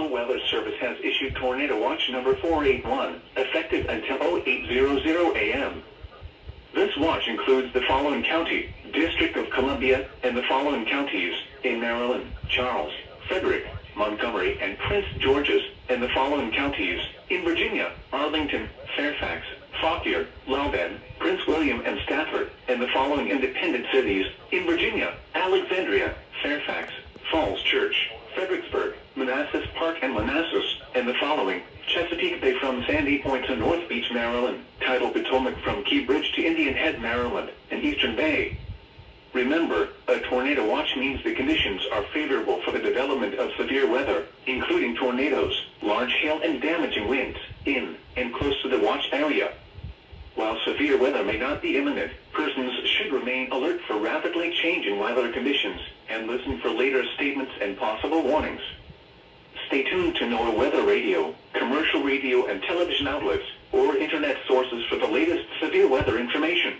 National Weather Service has issued Tornado Watch number 481, effective until 0800 a.m. This watch includes the following county, District of Columbia, and the following counties, in Maryland, Charles, Frederick, Montgomery, and Prince George's, and the following counties, in Virginia, Arlington, Fairfax, Fauquier, Loudoun, Prince William, and Stafford, and the following independent cities, in Virginia, Alexandria, Fairfax, Falls Church, Fredericksburg, Manassas Park, and Manassas, and the following, Chesapeake Bay from Sandy Point to North Beach, Maryland, Tidal Potomac from Key Bridge to Indian Head, Maryland, and Eastern Bay. Remember, a tornado watch means the conditions are favorable for the development of severe weather, including tornadoes, large hail, and damaging winds, in and close to the watch area. While severe weather may not be imminent, persons should remain alert for rapidly changing weather conditions, and listen for later statements and possible warnings. Stay tuned to NOAA Weather Radio, commercial radio and television outlets, or internet sources for the latest severe weather information.